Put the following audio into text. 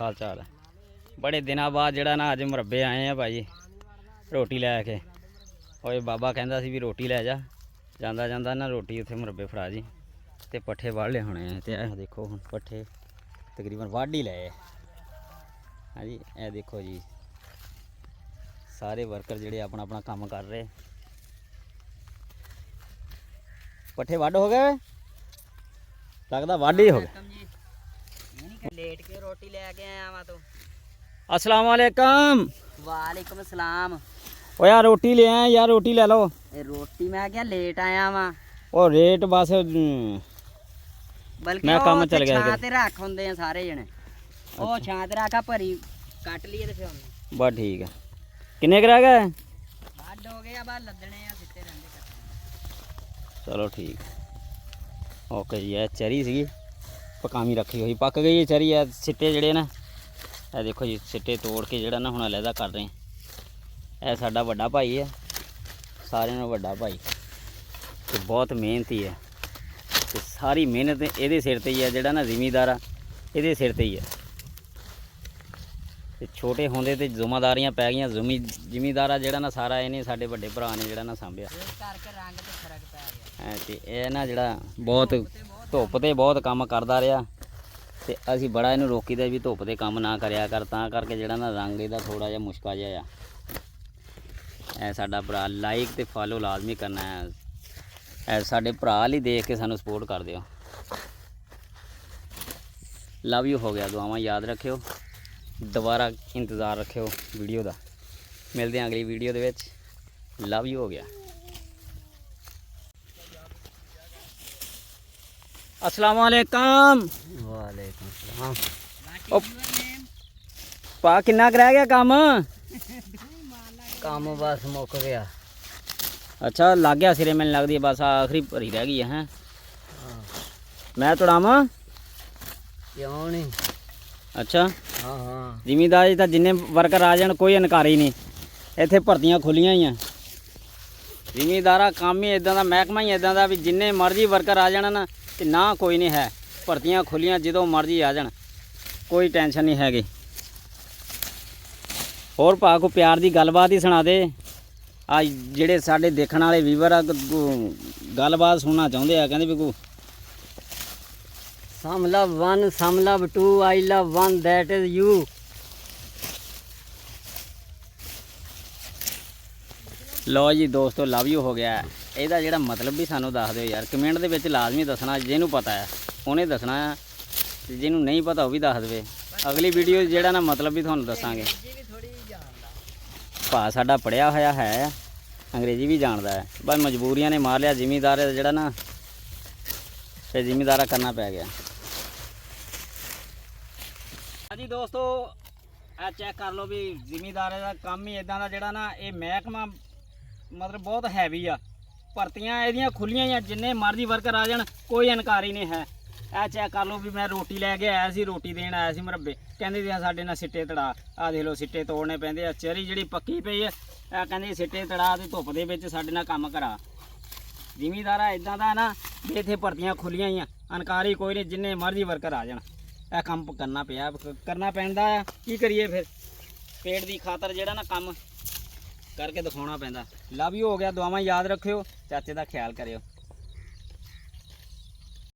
हाल चाल है। बड़े दिनों बाद जड़ा ना अज मुरब्बे आए हैं भाई रोटी लैके। और बाबा कहता सी भी रोटी लै जा जांदा जांदा ना रोटी उत्थे मुरब्बे फड़ा जी। तो पट्ठे वढ़ ले होने हैं। तो देखो हुण पट्ठे तकरीबन वढ़ ही लए। हाँ जी ए देखो जी सारे वर्कर जिहड़े अपना अपना काम कर रहे। पट्ठे वढ़ हो गए लगता वढ़ ही हो गए। लेट के रोटी लेके आया वा तो। अस्सलाम वालेकुम। वालेकुम सलाम। ओ यार रोटी ले आए यार रोटी ले लो। रोटी मैं क्या लेट आया वा। ओ रेट बस बल्कि मैं काम चल गया छां ते रख हुंदे हैं सारे जने। ओ छां ते रखा भरी कट लिए ते फिर बस ठीक है। किन्ने कर गए? बड हो गए अब लदने आ सिੱਟੇ रहंदे। चलो ठीक ओके जी। चेरी सी पकामी रखी हुई पक गई है चेरी है। सिट्टे जड़े ना ये देखो जी सिट्टे तोड़ के जड़ा ना हुण अलहदा कर रहे हैं। यह साडा वड्डा भाई है सारे नालों वड्डा भाई ते बहुत मेहनती है। ते सारी मेहनत ये सिर ते ही है। जड़ा ना जिमीदार ये सिर ते ही है। ते छोटे होंदे ते जिम्मेदारियां पै गईयां। जिमीदार जड़ा ना सारा इन्हें साडे वड्डे भरा ने जड़ा ना सांभिया। ते यह ना जड़ा बहुत धुप ते बहुत काम करदा रहा ते असी बड़ा इनू रोकीदा भी धुप ते काम ना करया कर। तां करके जड़ा ना रंग इहदा थोड़ा जिहा मुश्का जिहा आ। साडा भरा लाइक ते फॉलो लाजमी करना है। साडे भरा ही देख के सानू सपोर्ट कर दिओ। लव यू हो गया। दुआवां याद रखियो। दोबारा इंतज़ार रखियो वीडियो का। मिलते हैं अगली video they which. Love you हो गया। अस्सलाम वालेकुम। वालेकुम सलाम। पा किन्ना रह गया काम? काम बस मुक गया। अच्छा लग गया सिरे मैंने लगती है बस आखिरी भरी रह गई है। हैं मैं तोड़ावा क्यों नहीं? अच्छा हाँ हाँ जिमीदारी तो जिन्ने वर्कर आ जान कोई इनकारी नहीं। इत्थे भर्तियां खुलियां ही हैं। जिमीदारा काम ही इदां दा महकमा ही इदां दा भी जिन्ने मर्जी वर्कर आ जान ना कि ना कोई नहीं है। भर्तियां खुलियां जो मर्जी आ जान कोई टेंशन नहीं हैगी। होर भा को प्यार की गलबात ही सुना दे। आ जिहड़े साडे देखण वाले व्यूवर आ गलबात सुनना चाहुंदे आ कहंदे भी को Some love one, some love two, I love one, that is you. लो जी दोस्तों लव यू हो गया। ਇਹਦਾ ਜਿਹੜਾ मतलब भी सानू दस दिओ यार कमेंट ਦੇ ਵਿੱਚ लाजमी दसना। ਜਿਹਨੂੰ पता है ਉਹਨੇ दसना है ਤੇ ਜਿਹਨੂੰ नहीं पता वो भी दस देवे। अगली वीडियो ਜਿਹੜਾ ना मतलब भी ਤੁਹਾਨੂੰ दसांगे। ਭਾ ਸਾਡਾ पढ़िया होया है अंग्रेजी भी जानता है बस मजबूरियां ने मार लिया। जिमीदार ਜਿਹੜਾ ना फिर जिमीदारा करना पै गया। हाँ जी दोस्तों आ चेक कर लो भी जिमीदारे का काम ही इदा का जड़ा ना ये महकमा मतलब बहुत हैवी आ। भर्तियां एदियां खुलियां ही जिन्ने मर्जी वर्कर आ जान कोई इनकारी नहीं है। ए चेक कर लो भी मैं रोटी लैके आया सी रोटी देन आया सी मुरब्बे कहते थे साढ़े ना सिट्टे तड़ा आ देख लो सिट्टे तोड़ने पैंदे आ। चेरी जी पक्की पई है कहते सिट्टे तड़ा तो धुप के साढ़े ना काम करा। जिमीदारा इदा का ना भी इत्थे भर्तियां खुलियां ही अनकारी कोई नहीं जिन्ने मर्जी वर्कर आ जान यह काम करना पैंदा है। की करिए फिर पेट की खातर जेड़ा ना काम करके दिखाना पैंदा। लव यू हो गया। दुआवां याद रखियो चाचे का ख्याल करियो।